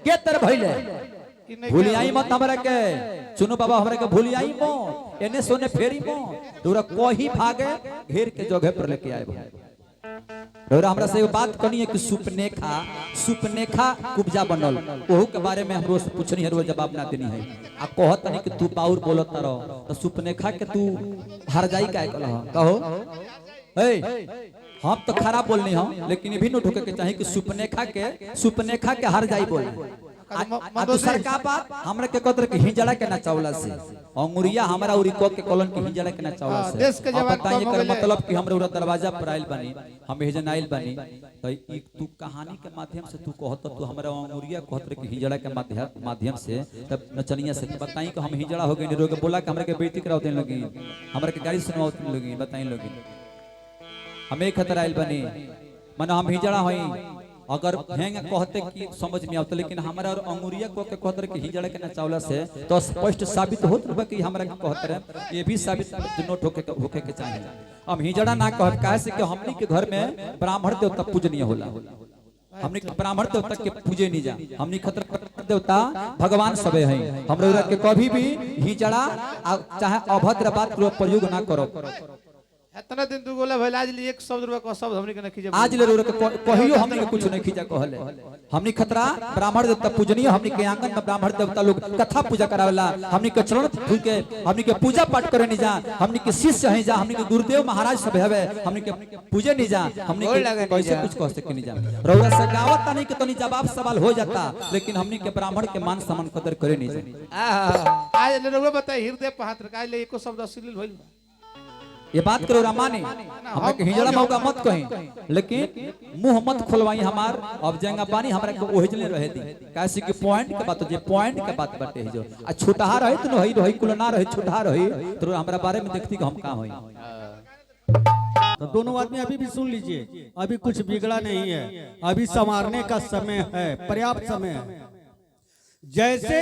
के तर भइले भूलियाई मत हमरा के सुनो बाबा हमरा के भूलियाई मत एने सोने फेरी मत तोरा कोही भागे घेर के जगह पर लेके आए भाई और हमरा से बात करनी है कि सुपनेखा कुब्जा बनल ओहू के बारे में हमरो से पूछनी है रोज जवाब ना देनी है आ कहत नहीं कि तू पाउर बोलत रहो तो सुपनेखा के तू हर जाई काहे कहो ए हम तो खराब बोलनी हम लेकिन ये भी न ढोके के चाहिए कि सुपनेखा के हर जाई बोले आ दूसर का बात हमरा के कदर के हिजड़ा के ना चावला से अंगुरिया हमरा उरी को के कॉलन के हिजड़ा के ना चावला से देश के जवाब बताइए कर मतलब कि हमरा उरा दरवाजा पर आइल बनी हम हेजन आइल बनी तो एक तू कहानी के माध्यम से तू कहत तू हमरा अंगुरिया कहत के हिजड़ा के माध्यम से तब नचनिया से बताई कि हम हिजड़ा हो गई रोग बोला कि हमरा के बेइज्जती करावते लगी हमरा के गाड़ी सुनवाते लगी बताई लगी हम एक खतर आइल बनी मन हम हिजड़ा होई अगर हेंग कहते कि समझ में आवत लेकिन हमरा और अंगुरिया को के कहतर के हिजड़ा के ना चावला से तो स्पष्ट साबित होत रह कि हमरा के कहतर ये भी साबित नोट होके के चाहिए हम हिजड़ा ना कहत काहे से कि हमनी के घर में ब्राह्मण देवता पूजनीय होला हमनी के ब्राह्मण देवता के पूजे नहीं जा हमनी खतर देवता भगवान सबे हैं हमरा के कभी भी हिजड़ा चाहे अभद्र बात के प्रयोग ना करो इतना दिन तू बोला भाई आज लिए 100 रुपया का शब्द हमने के नहीं खींचा आज ले रो के कहियो हमने के कुछ नहीं खींचा कहले हमनी खतरा ब्राह्मण देवता पूजनीय हमनी के आंगन में ब्राह्मण देवता लोग कथा पूजा करावेला हमनी के चरण छू के हमनी के पूजा पाठ करे नहीं जा हमनी के शिष्य हैं जा हमनी के गुरुदेव महाराज सब हवे हमनी के पूजे नहीं जा हमनी के कैसे कुछ कह सके नहीं जा रौरा से गावत नहीं के तनी जवाब सवाल हो जाता लेकिन हमनी के ब्राह्मण के मान सम्मान कदर करे नहीं जा आज ले रौरा बताई हृदय पर हाथ रखा ले एको शब्द अश्लील होइल ये बात करो रामानी हमरा के हिजड़ा मौका मत कहीं लेकिन मुंह मत खोलवाई हमार अब जंगा पानी हमरा के ओहिजले रहे दी कैसे कि पॉइंट के बात जे पॉइंट के बात बाटे जो आ छोटहा रहे तो नहीं रही कुल ना रहे छोटहा रही तो हमरा बारे में देखती कि हम का होई तो दोनों आदमी अभी भी सुन लीजिए अभी कुछ बिगड़ा नहीं है अभी संवारने का समय है पर्याप्त समय है जैसे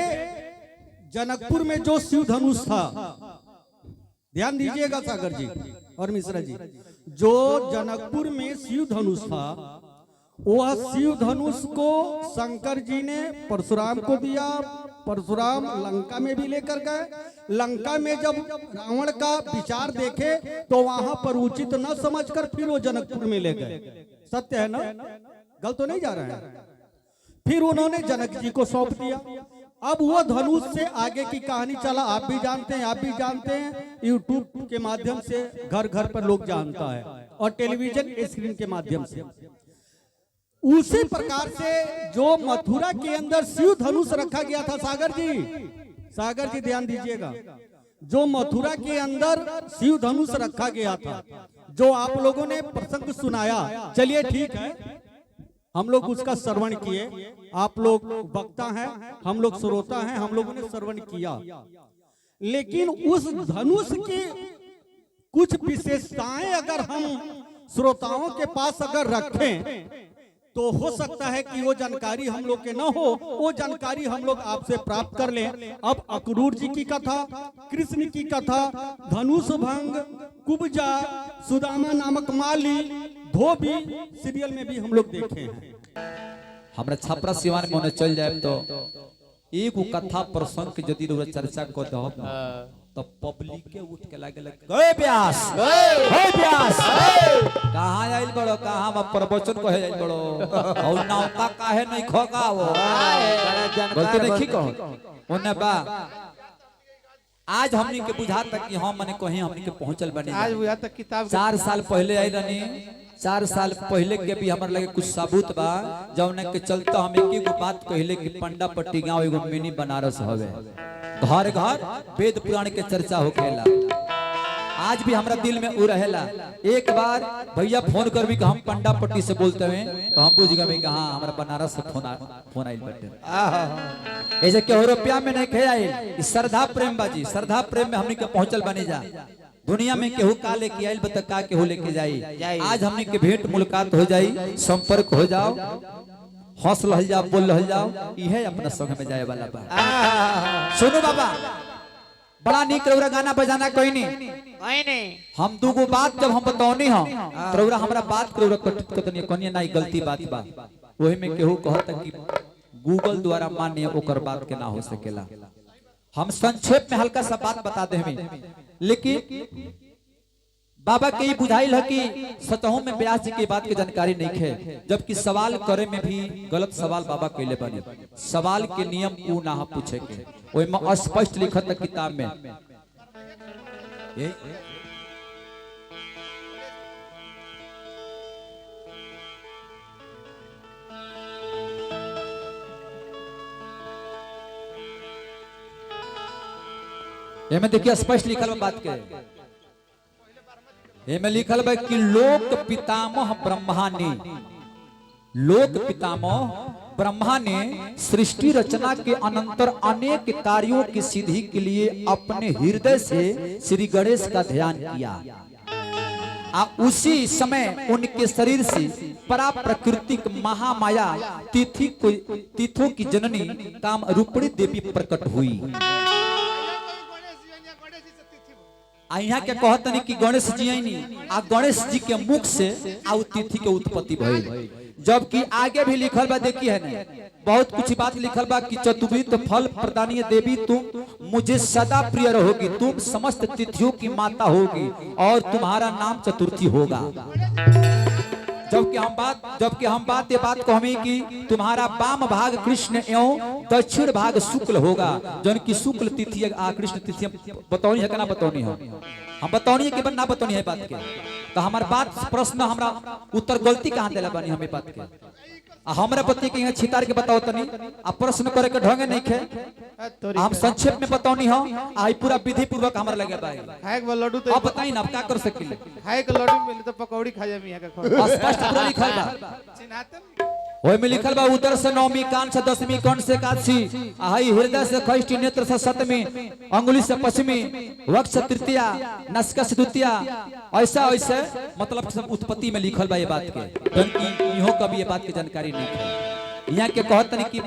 जनकपुर में जो शिव धनुष था ध्यान दीजिएगा सागर जी और मिश्रा जी जो जनकपुर में शिव धनुष था वह शिव धनुष को शंकर जी ने परशुराम को दिया परशुराम लंका में भी लेकर गए लंका में जब रावण का विचार देखे तो वहां पर उचित न समझकर फिर वो जनकपुर में ले गए सत्य है ना गलत तो नहीं जा रहा है फिर उन्होंने जनक जी को सौंप दिया अब वो धनुष से आगे की कहानी चला आप भी जानते हैं आप भी जानते हैं यूट्यूब के माध्यम से घर घर पर लोग जानता है और टेलीविजन स्क्रीन के माध्यम से उसी प्रकार से जो मथुरा के अंदर शिव धनुष रखा गया था सागर जी ध्यान दीजिएगा जो मथुरा के अंदर शिव धनुष रखा गया था जो आप लोगों ने प्रसंग सुनाया चलिए ठीक है हम लोग उसका श्रवण किए आप लोग वक्ता हैं हम लोग श्रोता हैं हम लोगों ने श्रवण किया लेकिन उस धनुष की कुछ विशेषताएं अगर हम श्रोताओं के पास अगर रखें तो हो सकता है कि वो जानकारी हम लोग के न हो वो जानकारी हम लोग आपसे प्राप्त कर लें अब अक्रूर जी की कथा कृष्ण की कथा धनुष भंग कुब्जा सुदामा नामक माली धोबी सीरियल में भी हम लोग देखे हैं हमरा छपरा सिवान में होने चल जाए तो एक कथा प्रसंग के यदि चर्चा को दो तो पब्लिक के उठ के लागे गए प्यास कहां आइल बड़ो कहां में प्रवचन कहे आइल बड़ो और नौका काहे नहीं खोगा वो गलती नहीं कहो ओने बा आज हमनी के बुझा तक कि हम माने कहीं हमनी के पहुंचल बने आज बुझा तक किताब 4 साल पहले आई रहनी 4 साल पहले के भी हमारे लगे कुछ सबूत बा जौने के चलता हम एक ही बात कहले कि पंडा पट्टी गांव एगो मिनी बनारस हवे घर घर वेद पुराण के चर्चा होखेला आज भी हमरा दिल में उ रहेला एक बार भैया फोन करबी कि हम पंडा पट्टी से बोलते हैं तो हम बुझ गए कि हां हमरा बनारस से फोन आइल बटे ऐसे के रुपया में नहीं खे आइल श्रद्धा प्रेम बाजी श्रद्धा प्रेम में हमनी के पहुंचल बने जा दुनिया में केहू का लेके आइल बता का केहू लेके जाई आज हमनी के भेंट मुलाकात हो जाई संपर्क हो जाओ हंस लहल जाओ बोल लहल जाओ इहे अपना संग में जाए वाला बा सुनो बाबा बड़ा निक रौरा गाना बजाना कोई नहीं हम दूगो बात जब हम बताओनी हम रौरा हमरा बात रौरा कतनी कोनी नहीं गलती बात बा वही में केहू कहता कि गूगल द्वारा मान्य ओकर बात के ना हो सकेला। हम संक्षेप में हल्का सा बात बता दे हमें, लेकिन बाबा के बुझाइल है कि सतहों में व्यास जी की बात की जानकारी नहीं है, जबकि सवाल करे में भी गलत सवाल बाबा कैले बने। सवाल के नियम ऊ ना पूछे के, ओय में स्पष्ट लिखत है किताब में। ये में देखिए स्पष्ट लिखल है बात के, ये में लिखल है कि लोक पितामह ब्रह्मा ने, लोक पितामह ब्रह्मा ने सृष्टि रचना के अनंतर अनेक कार्यों की सिद्धि के लिए अपने हृदय से श्री गणेश का ध्यान किया। उसी समय उनके शरीर से परा प्राकृतिक महामाया तिथों की जननी काम रूपणी देवी प्रकट हुई। यहाँ के कहतनी कि गणेश जी आईनी आ गणेश जी के मुख से आउ तिथि के उत्पत्ति भइल। जबकि आगे भी लिखल बा, देखी है ना, बहुत कुछ बात लिखल बा कि चतुर्विध फल प्रदानी देवी तुम मुझे सदा प्रिय रहोगी, तुम समस्त तिथियों की माता होगी और तुम्हारा नाम चतुर्थी होगा। जबकि हम बात ये बात को हमें कि तुम्हारा वाम भाग कृष्ण एवं दक्षिण भाग शुक्ल होगा, जन की शुक्ल तिथि आ कृष्ण तिथि बतौनी है कि ना बतौनी है, हम बतौनी है कि ना बतौनी है बात के। तो हमार बात प्रश्न हमरा उत्तर गलती कहाँ देला बानी हमें बात के, हमरा पति के यहाँ छितार के बताओ तनी, आ प्रश्न करे के ढंगे नहीं खे, हम संक्षेप में बतौनी हो, आई पूरा विधि पूर्वक हमरा लगे भाई। खाए के लड्डू तो अब बताई ना, अब क्या कर सकिले, खाए के लड्डू मिले तो पकौड़ी खा जामी यहाँ का स्पष्ट पूरा लिखल बा, चिन्हाते ओय में लिखल बा उदर से नौमी, कान से दसवीं, कंठ से एकादशी, आई हृदय से खष्टी, नेत्र से सतमी, अंगुली से पश्चिमी, वक्ष से तृतीया, नासिका से द्वितीया, ऐसा ऐसे मतलब सब उत्पत्ति में लिखल बा ये बात के, इहो कभी ये बात की जानकारी नहीं है। यहाँ के कहतनी कि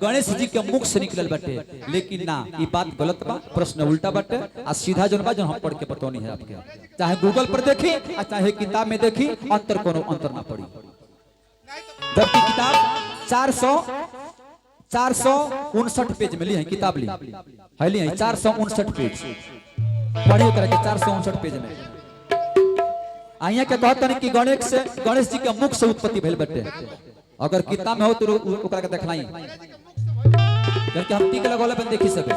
गणेश जी के मुख से निकलल बाटे, लेकिन ना ये बात गलत बा, प्रश्न उल्टा बाटे, आ सीधा जोन बा जो हम पढ़ के बतौनी है आपके, चाहे गूगल पर देखी चाहे किताब में देखी, अंतर कोनो अंतर ना पड़ी। जबकि किताब 459 पेज में ली है, किताब ली है 459 पेज, पढ़िए करके 459 पेज में। आइया के कहते हैं कि गणेश जी के मुख से उत्पत्ति भेल बटे, अगर किताब में हो तो ओकरा के देखलाई, क्योंकि हम टिक लगौले पे देखी सके।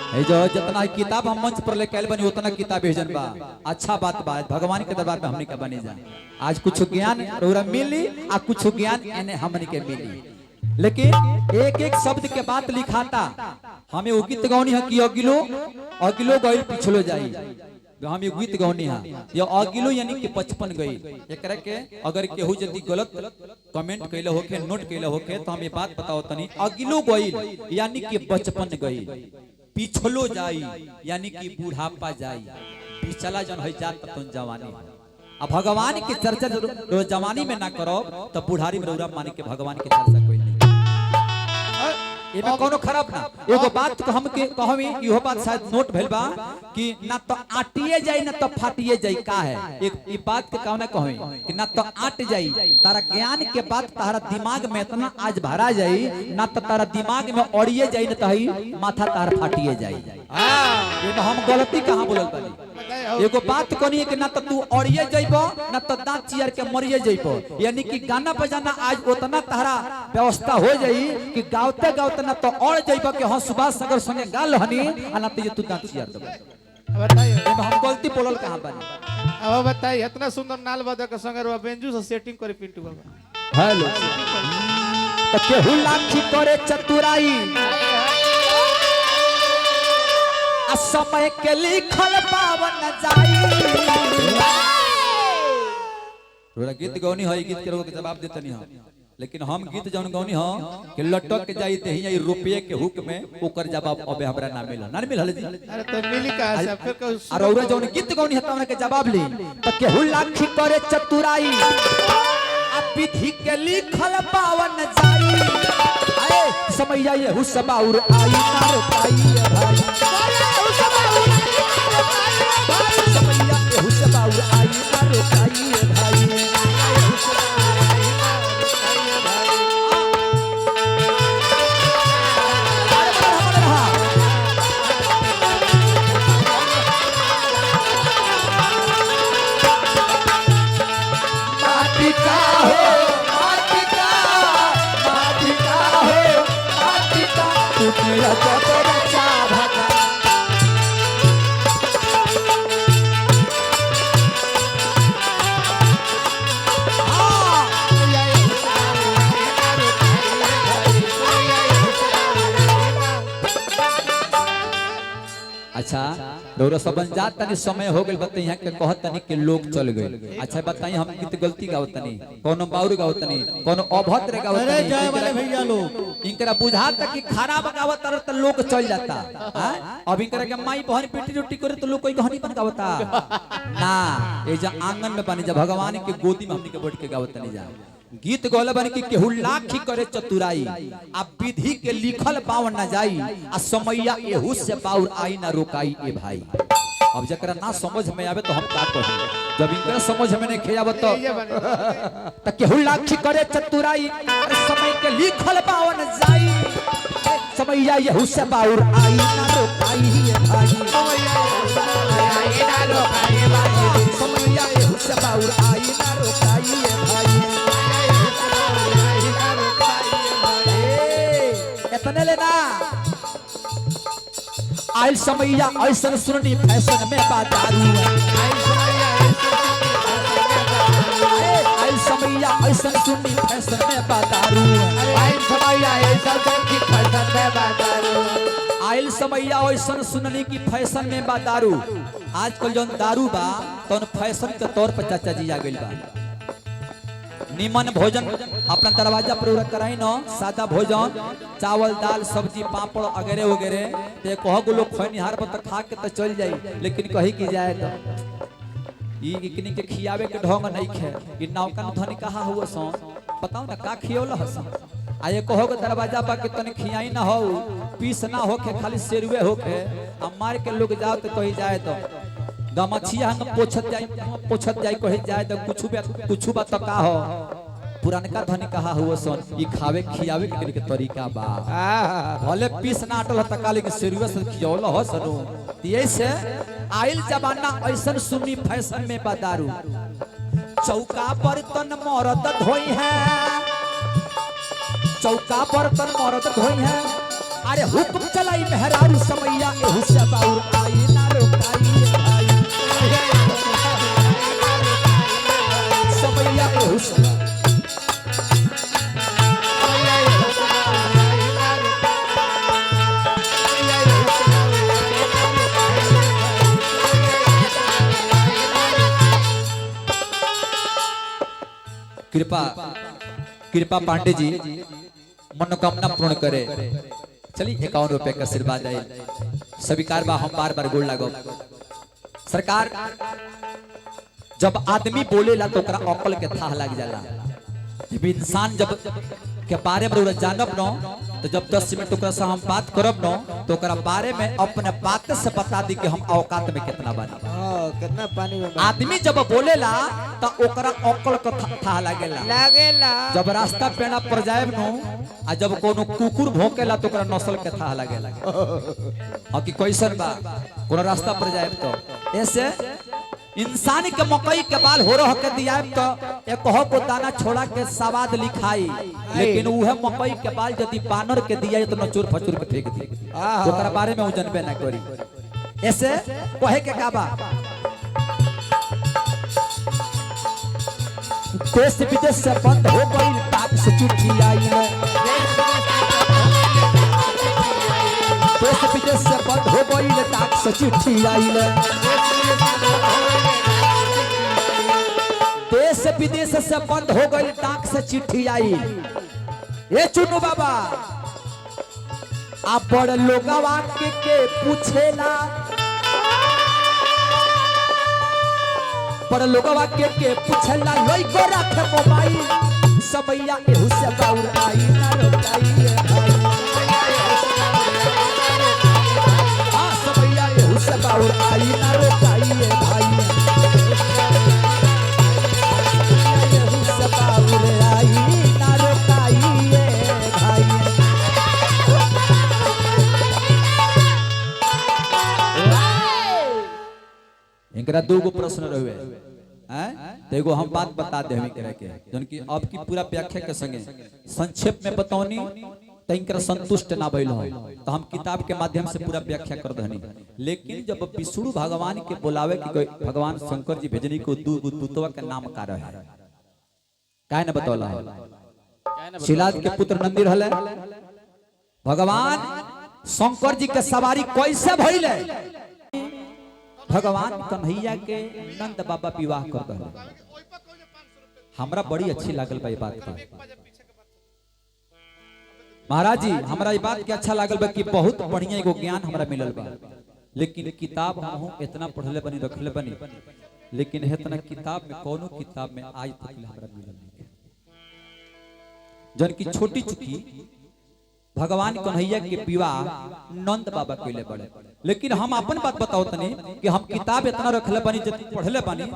है जो जितना किताब हम मंच पर लेके आइल बनी उतना किताब भेजन बा, अच्छा बात बा, भगवान के दरबार में हमनी के बनी जा, आज कुछ ज्ञान रौरा मिली आ कुछ ज्ञान एने हमनी के मिली, लेकिन एक एक शब्द के बात लिखाता हमें वो गीत गौनी है कि अगिलो गइल पिछलो जाई, हम ये गीत गौनी है ये अगिलो यानी कि 55 गई। एकरा के अगर केहू यदि गलत कमेंट कैले होके, नोट कैले होके, तो हम ये बात बताओ तनी, अगिलो गइल यानी कि 55 गई, पिछलो जाई यानी कि बुढ़ापा जाई, पिछला जन है जात तन जवानी। अब भगवान के चर्चा जो जवानी में ना करो तो बुढ़ारी में रौरा माने के भगवान के चर्चा कोई नहीं, एमे कोनो खराब ना। एगो बात तो हम के कहमी, इहो बात शायद नोट भेल बा कि ना तो आटिए जाई ना तो फाटिए जाई, का है एक ई बात के कहना कहमी कि ना तो आट जाई, तारा ज्ञान के बात तारा दिमाग में इतना आज भरा जाई, ना तो तारा दिमाग में अड़िए जाई ना तो ही माथा तारा फाटिए जाई। हां ये हम गलती कहां बोलल बानी, एगो बात कहनी है कि ना तो तू अड़िए जाइबो ना तो दांत चियर के मरिए जाइबो, यानी कि गाना बजाना आज उतना तारा व्यवस्था हो जाई कि गावते गावते ना तो और जाइबो कि हां सुभाष सागर संगे गाल हनी आ ना तो ये तू दांत चियर देबो। बताइए हम गलती बोलल कहां बानी, अब बताइए इतना सुंदर नाल बजा के संगे रो बेंजू से सेटिंग करे पिंटू बाबा। हेलो तो केहू लाठी करे चतुराई, समय के लिखल पावन जाई। रोरा गीत गौनी है, गीत के लोग के जवाब देते नहीं हम, लेकिन हम गीत जौन गौनी हो कि लटक के जाई देही रुपये के हुक में ओकर जवाब अबे हमरा ना मिलल, ना मिलल जी। अरे तो मिली का से फिर कहू और औरा जौन गीत गौनी है तमरा के जवाब ली तो केहू लाठी करे चतुराई, आ विधि के लिखल पावन जाई। आए समैया ये हुसबाउर आई ना रे पाई भाई, जब रचा भगवान। अच्छा रौरा सब जात तनी समय हो गइल बताई यहाँ के कहत तनी के लोग चल गए। अच्छा बताई हम कित गलती गावत तनी कोनो बाउर गावत तनी कोनो अभद्र गावत अरे तनी जय वाले भैया लोग इनकरा बुझाता कि खराब गावत तर त लोग चल जाता हैं। अब इनकरा के माई बहन पिटी रोटी करे तो लोग कोई कहानी बन गावता ना। ए जा आंगन में पानी जा भगवान के गोदी में हमनी के बैठ के गावत तनी जा गीत गौले बन की केहू लाखी करे चतुराई आ विधि के लिखल पावन न जाई आ समैया एहू से पाउर आई ना रोकाई ए भाई। अब जकरा ना समझ में आवे तो हम का कही जब इनकरा समझ में नहीं खेयाव तो केहू लाखी करे चतुराई अरे समय के लिखल पावन जाई समैया एहू से पाउर आई ना रोकाई ए भाई। समैया एहू से पाउर आई ना रोकाई ए भाई। इतने लेना आइल समैया ऐसा सुननी फैशन में बादारू आइल समैया ऐसा सुननी फैशन में बादारू आइल समैया ऐसा सुननी फैशन में बादारू आइल समैया ऐसा सुननी की फैशन में बादारू। आजकल जो दारू बा तो फैशन के तौर पर चाचा जी आ गइल बा। निमन भोजन अपना दरवाजा पर कराई न सादा भोजन चावल दाल सब्जी पापड़ वगैरह वगैरह ते कहो को लोग खनिहार पर तो खा के तो चल जाई लेकिन कही की जाए तो इकनी के खियावे के ढंग नहीं खे ई नौकन धनी कहा हुआ सो बताओ ना का खियोल हस आ ये कहो के दरवाजा पर के तने खियाई ना हो पीस ना होके खाली सेरुए होके आ मार के लोग जाओ तो कही जाए तो गमछिया हम पोछत जाई कहे जाए तो कुछ बात का हो पुरानका धनी कहा हुआ सन ई खावे खियावे के तरीका बा भले पीस ना अटल त काले के सेरुआ से खियौल हो सनो ये से आइल जमाना ऐसन सुन्नी फैशन में बादारू चौका बर्तन मरद धोई है चौका बर्तन मरद धोई है अरे हुक्म चलाई मेहरारू समैया एहू से बाउर आई ना रोकाई समैया एहू से कृपा कृपा पांडे जी मनोकामना पूर्ण करे। चलिए 51 रुपए का आशीर्वाद है स्वीकार बा हम बार बार गोल लागो। सरकार जब आदमी बोलेला तो ओकरा अकल के थाह लग जाला। जब इंसान जब के बारे में जानब न तो जब 10 मिनट ओकरा से हम बात करब न तो ओकरा बारे में अपने बात से बता दी कि हम औकात में कितना बानी कितना पानी में आदमी जब बोलेला तो ओकरा अकल का थाह लागेला जब रास्ता पेड़ा पर जाएब नु आ जब कोनो कुकुर भौंकेला तो ओकरा नस्ल के थाह लागेला और कि कैसन बा कोनो रास्ता पर जाएब तो ऐसे इंसान के मकई के बाल हो रह के दिया तो एक को दाना छोड़ा के सवाद लिखाई लेकिन वह मकई के बाल यदि बानर के दिया तो नचुर फचुर के फेंक दी ओकरा बारे में जनबे ना करी। ऐसे कहे के का बा देश विदेश से बंद हो गई टैक्स चिट्ठी आई है देश विदेश से बंद हो गई टैक्स चिट्ठी आई है देश विदेश से बंद हो गई डाक से चिट्ठी आई। ये चुनू बाबा आप बड़ लोगवा के पूछेला बड़ लोगवा के पूछेला लोई को रखे मोबाइल समैया एहू से बाउर आई ना रोकाई भाई हां समैया एहू से बाउर आई ना रोकाई भाई इनकरा दो गो प्रश्न रहे हैं एगो हम बात बता दे हमें करे के जन की अब की पूरा व्याख्या के संगे संक्षेप में बतौनी तंकर संतुष्ट ना भइल हो तो हम किताब के माध्यम से पूरा व्याख्या कर दहनी। लेकिन जब विष्णु भगवान के बुलावे कि भगवान शंकर जी भेजनी को दूतवा के नाम का रहे काहे न बतौला शिलाद के पुत्र नंदी रहले भगवान शंकर जी के सवारी कैसे भइले भगवान कन्हैया के नंद बाबा विवाह कर दहले। हमरा बड़ी अच्छी लागल बा बात के महाराज जी हमरा ये बात के अच्छा लागल बा कि बहुत बढ़िया एगो ज्ञान हमरा मिलल बा। लेकिन किताब हम इतना पढ़ले बनी रखले बनी लेकिन इतना किताब में कोनो किताब में आज तक हमरा मिलल नहीं जन की छोटी चुकी भगवान कन्हैया के विवाह नंद बाबा कइले बड़े। लेकिन हम अपन बात बताओ तनी कि हम किताब इतना रखले बनी जब पढ़ले बनी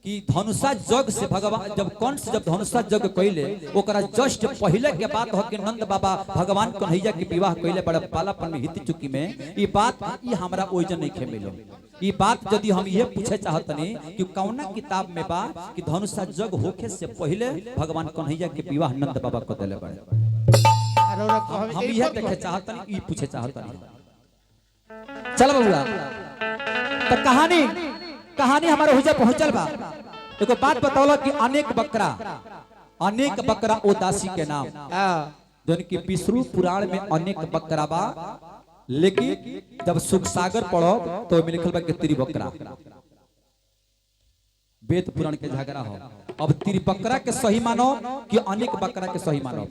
कि धनुषा जग से भगवान जब कंस जब धनुषा जग कइले ओकरा जस्ट पहले के बात हो कि नंद बाबा भगवान कन्हैया के विवाह कइले बड़े पालापन में हित चुकी में ई बात ई हमरा ओइजन नहीं खे मिलो। ई बात यदि हम ये पूछे चाहतनी कि कौना किताब में बा कि धनुषा जग होखे से पहले भगवान कन्हैया के विवाह नंद बाबा कर देले बड़े। हम ये देखे चाहतनी ई पूछे चाहतनी। चल बबुआ तो कहानी हमारे हुजा पहुंचल बा। एगो बात बताओला कि अनेक बकरा उदासी के नाम जन की विष्णु पुराण में अनेक बकरा बा। लेकिन जब सुख सागर पढ़ो तो लिखल बा कि त्रिबकरा वेद पुराण के झगड़ा हो। अब त्रिबकरा के सही मानो कि अनेक बकरा के सही मानो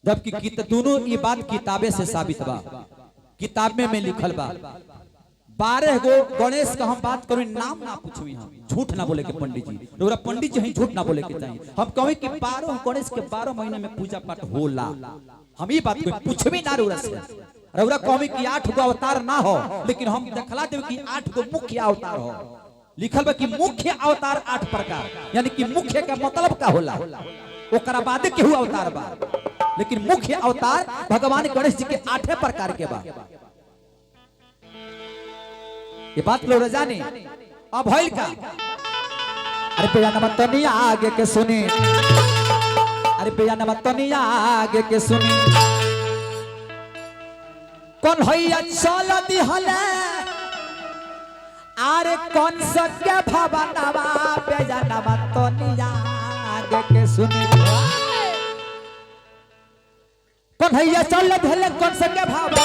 जबकि दोनों ये बात किताबे से साबित बा। किताब में लिखल बा 12 गो गणेश का हम बात करूं नाम ना पूछू हम झूठ ना बोले के पंडित जी रउरा पंडित जी झूठ ना बोले के चाहिए। हम कहे कि 12 गणेश के 12 महीने में पूजा पाठ होला हम ये बात कोई पूछबी ना रउरा से। रउरा कहे कि 8 गो अवतार ना हो लेकिन हम दिखला देब कि 8 गो मुख्य अवतार हो। लिखल बा कि मुख्य अवतार 8 प्रकार यानी कि मुख्य का मतलब का होला ओकरा बाद केहू अवतार बा लेकिन मुख्य अवतार भगवान गणेश जी के 8 प्रकार के बा। ये बात लोग जाने अब भइल का। अरे बेया नमतनी आगे के सुनी अरे बेया नमतनी आगे के सुनी कौन हैया चल दिहले अरे कौन सके भवनवा बेया नमतनी आगे के सुनी कौन हैया चल दिहले कौन सके भवनवा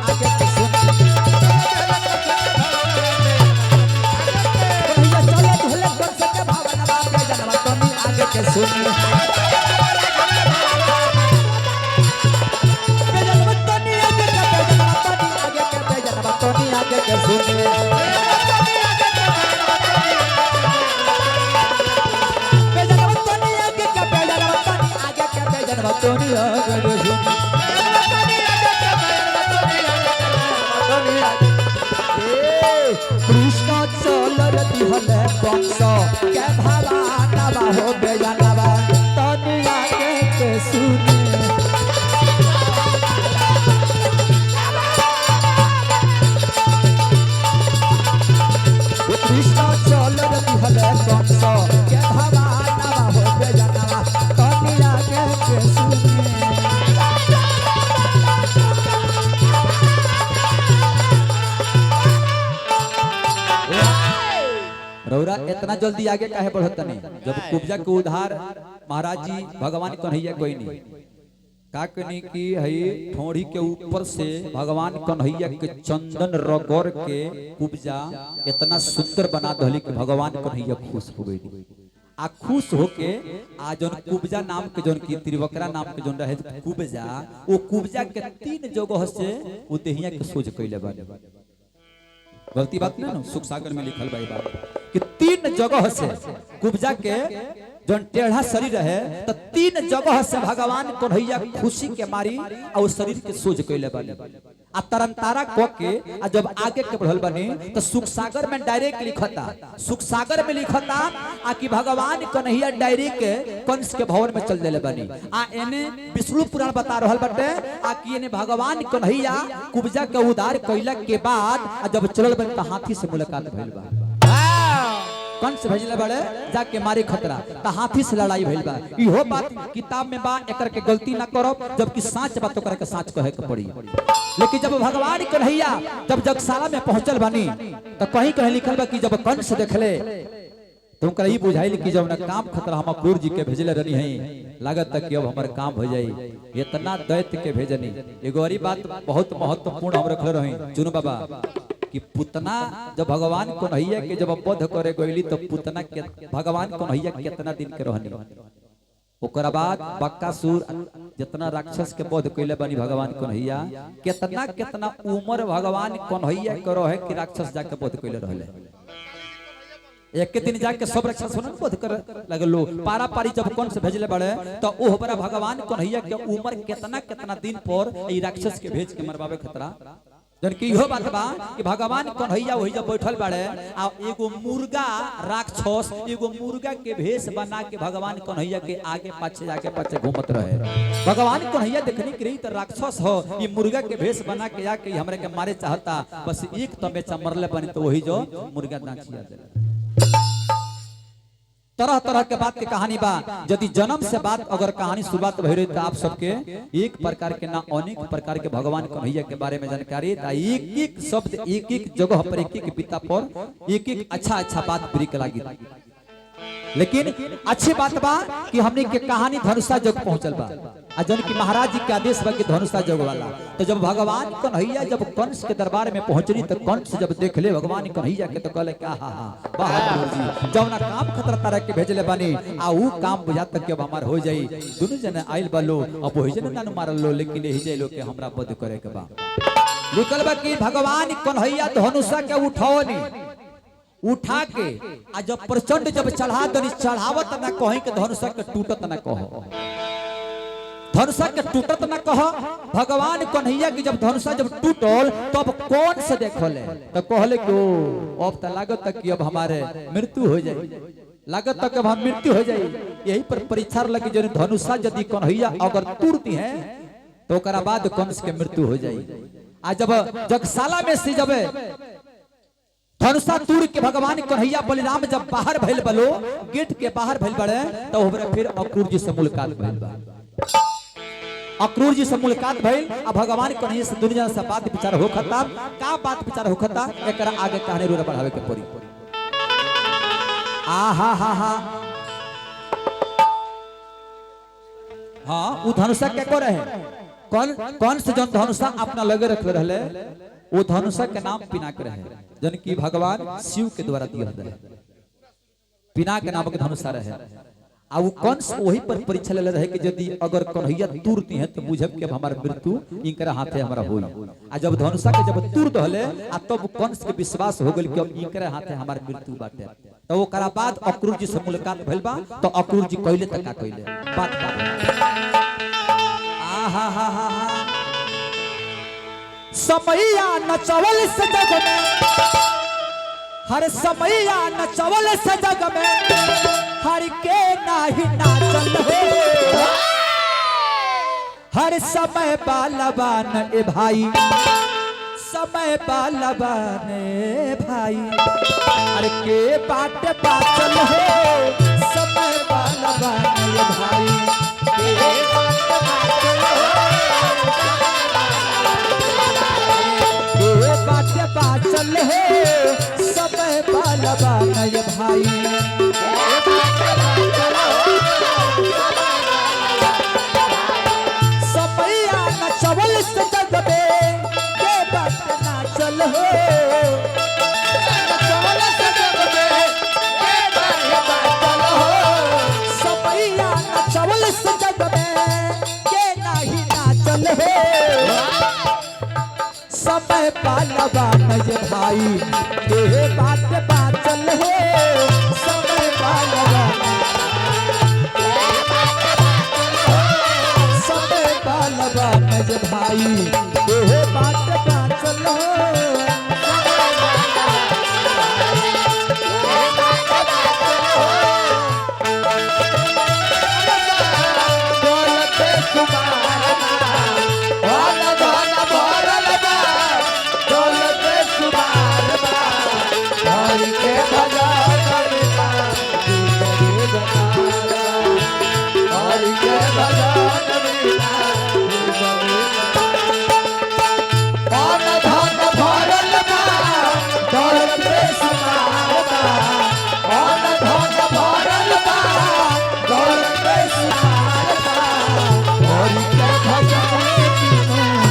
आगे के सुनी के सुनी आगे के सुनी कृष्ण चल दिहले कंस के भवानवा हो बेजनवा तनी आगे के सुनी कृष्ण चल दिहले कंस के भवानवा हो बेजनवा तनी आगे के सुनी। रउरा इतना जल्दी आगे काहे बढ़त नहीं जब कुब्जा के उधार महाराज जी भगवान कन्हैया कोई नहीं का कहनी कि हई ठोड़ी के ऊपर से भगवान कन्हैया के चंदन रगड़ के कुब्जा इतना सुंदर बना दहली कि भगवान कन्हैया खुश हो गई आ खुश होके आ जौन कुब्जा नाम के जौन की त्रिवकरा नाम के जौन रहे कुब्जा वो कुब्जा के 3 जगह से वो देहिया के सोझ कइले बानी। गलती बात नहीं ना सुख सागर में लिखल बा बात कि 3 जगह से कुब्जा के जौन टेढ़ा शरीर है तो 3 जगह से भगवान कन्हैया खुशी के मारी और शरीर के सोझ कइले बानी आ तरनतारा क के आ जब आगे के बढ़ल बनी तो सुख सागर में डायरेक्ट लिखता सुख सागर में लिखता आ कि भगवान कन्हैया डायरेक्ट कंस के भवन में चल देले बनी आ एने विष्णु पुराण बता रहल बटे आ कि एने भगवान कन्हैया कुब्जा के उद्धार कइला के बाद आ जब चलल बनी तो हाथी से मुलाकात भइल बा। कंस भेजले बड़े जाके मारे खतरा त हाथी से लड़ाई भइल बा। इहो बात किताब में बा, एकर के गलती ना करो, जबकि साच बात ओकर के साच कहे के पड़ी। लेकिन जब भगवान कन्हैया जब जगशाला में पहुंचल बानी तो कहीं कहीं लिखल बा कि जब कंस देखले तो उनका ई बुझाइल कि जब ना काम खतरा हम अक्रूर जी के भेजले रहनी है, लागत तक कि अब हमर काम हो जाई, इतना दैत्य के भेजनी। एगो और बात बहुत महत्वपूर्ण हम रखले रही चुनु बाबा कि पुतना जब भगवान कन्हैया के जब वध करे गईली तो पुतना के भगवान कन्हैया कितना दिन के रहनी। ओकरा बाद बक्कासुर जितना राक्षस के वध कइले बनी भगवान कन्हैया, कितना कितना उम्र भगवान कन्हैया के रहे कि राक्षस जाके वध कइले रहले। एक दिन जाके सब राक्षस वध कर लगलो। पारा पारी जब कंस भेजले बड़े तो ओह बड़ा भगवान कन्हैया के उम्र कितना कितना दिन पर ई राक्षस के भेज के मरवावे खतरा। जन की इहो बात बा कि भगवान कन्हैया वही जब बैठल बाड़े आ एगो मुर्गा राक्षस एगो मुर्गा के भेष बना के भगवान कन्हैया के आगे पाछे जाके पाछे घूमत रहे। भगवान कन्हैया देखने के रही तो राक्षस हो ये मुर्गा के भेष बना के आके हमरे के मारे चाहता, बस एक तमेचा मरले बनी तो वही जो मुर्गा नाचिया दे। तरह तरह के बात के कहानी बा। यदि जन्म से बात अगर कहानी शुरुआत भई रही तो आप सबके एक प्रकार के ना अनेक प्रकार के भगवान कन्हैया के बारे में जानकारी, एक एक शब्द एक एक जगह पर एक एक पिता पर एक एक अच्छा बात ब्रेक लागी। लेकिन अच्छी बात बा कि हमने के कहानी धनुषा जग पहुंचल बा आ जन की महाराज जी के आदेश बा कि धनुषा जग वाला। तो जब भगवान कन्हैया जब कंस के दरबार में पहुंचनी तो कंस जब देख ले भगवान कन्हैया के तो कहले का हा बहादुर जी जब ना काम खतरा तारा के भेजले बानी आ ऊ काम बुझा तक के अब हमार हो जाई। दोनों जने आइल बालो अब वही जने ना मारल लो, लेकिन यही जे लो के हमरा वध करे के बा। लिखल बा कि भगवान कन्हैया धनुषा के उठौनी उठा के आ जब प्रचंड जब चढ़ा दनी चढ़ावत ना कहीं के धनुषा के टूटत ना कहो, धनुषा के टूटत ना कहो। भगवान कन्हैया की जब धनुषा जब टूटल तब कौन से देखले तो कहले कि अब तो लागत तक कि अब हमारे मृत्यु हो जाए, लागत तक अब हम मृत्यु हो जाए। यही पर परीक्षा लगी जो धनुषा यदि कन्हैया अगर टूटती है तो ओकरा बाद कंस के मृत्यु हो जाए। आ जब जगशाला में से जब धनुषा तूर के भगवान कन्हैया बलिराम जब बाहर भइल बलो गेट के बाहर भइल बड़े तो ओकरा फिर अक्रूर जी से मुलाकात भइल बा। अक्रूर जी से मुलाकात भइल आ भगवान कन्हैया से दुनिया से बात विचार होखता का बात विचार होखता एकरा आगे कहानी रो बढ़ावे के पड़ी। आ हा हा हा हाँ उ धनुषा के को रहे कौन से जन धनुषा अपना लगे रखले रहले वो धनुषा के नाम पिनाक रहे, जन की भगवान शिव के द्वारा दिया रहे। पिनाक नाम के धनुषा रहे आ वो कंस वही पर परीक्षा ले रहे कि यदि अगर कन्हैया तुरती है तो बुझब कि हमार मृत्यु इनकरा हाथे हमरा होई। आ जब धनुषा के जब तुर दहले आ तब कंस के विश्वास हो गेल कि अब इनकरा हाथे हमार मृत्यु बाटे। तो ओकरा बाद अक्रूर जी से मुलाकात भइल बा तो अक्रूर जी कहले त का कहले बात आ हा हा हा समैया नचवल से जग में हर समैया नचवल से जग में हर के नाही नाचल हो हर समय बालवान ए भाई समय बालवान ए भाई हर के बाट बाचल हो समय बालवान ए भाई के बाट बाचल हो बाचल है समय बालवान ये भाई समैया नचवल से जग में के बात नाचल हो नचवल से जग में के बात बाचल हो समैया नचवल से जग में के नहीं नाचल हो समय बालवान ये भाई के बात बाचल हो समय बालवान समय बालवान ये भाई के बात बाचल हो के भजा कौन धन भरल बा दौलत बेशुमार बा कौन धन भरल बा दौलत बेशुमार बा और के भजन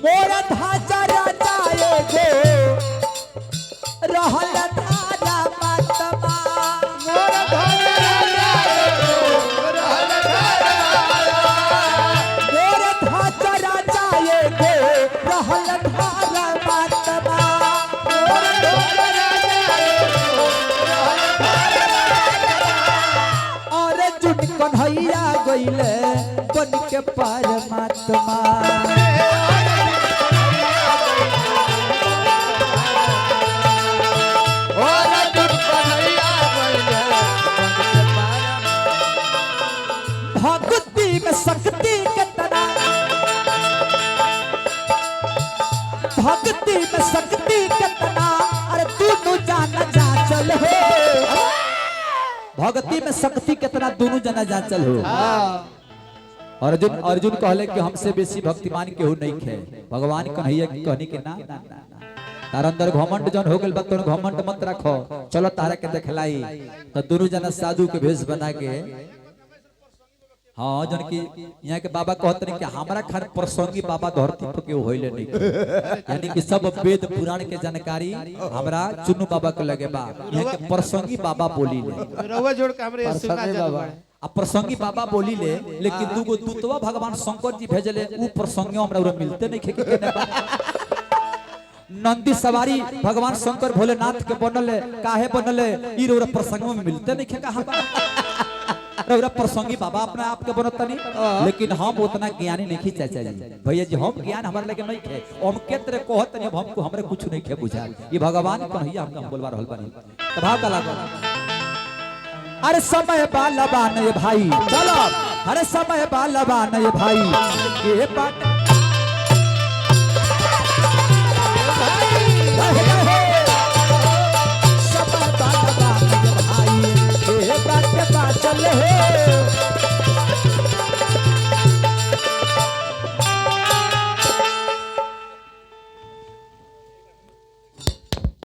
मोर धाचा राजा एगो रहल धारा मतमा मोर धाचा राजा एगो रहल धारा मोर धाचा राजा एगो रहल धारा मतमा मोर धाचा राजा एगो रहल धारा और जुट कन्हैया गइले बन के परमात्मा भक्ति में शक्ति कितना भक्ति में शक्ति कितना अरे दोनों जाना जा चल हो भक्ति में शक्ति कितना दोनों जाना जा चल हो अर्जुन अर्जुन कहले कि हमसे बेसी भक्तिमान केहू नहीं खे भगवान कन्हैया की कहनी के ना ना ना तार अंदर घमंड जन हो गेल बा तोन घमंड मत रखो चलो तारा के देखलाई तो दोनों जना साधु के भेष बना के हाँ जन की यहाँ के बाबा कहते हैं कि हमारा खान प्रसंगी बाबा धरती पर के होइले नहीं यानी कि सब वेद पुराण के जानकारी हमरा चुन्नू बाबा के लगे बा यहाँ के प्रसंगी बाबा बोली ले रउआ जोड़ के हमरे सुना जाबा आ प्रसंगी बाबा बोली ले लेकिन दूगो दूतवा भगवान शंकर जी भेजले ऊ प्रसंगियों हमरा मिलते नहीं खे के नंदी सवारी भगवान शंकर भोलेनाथ के बनले काहे बनले ई रो प्रसंगों में मिलते नहीं खे कहां रउरा प्रसंगी बाबा अपने आप के बनत नहीं लेकिन हम उतना ज्ञानी नहीं खी चाचा जी भैया जी हम ज्ञान हमारे लगे नहीं खे हम के तरह कहत नहीं हमको हमरे कुछ नहीं खे बुझा ये भगवान कन्हैया हम बोलवा रहल बानी तो भाव का लागल अरे समय बालबान ये भाई चलो अरे समय बालबान ये भाई के बात समय बालबान ये भाई के बात चल है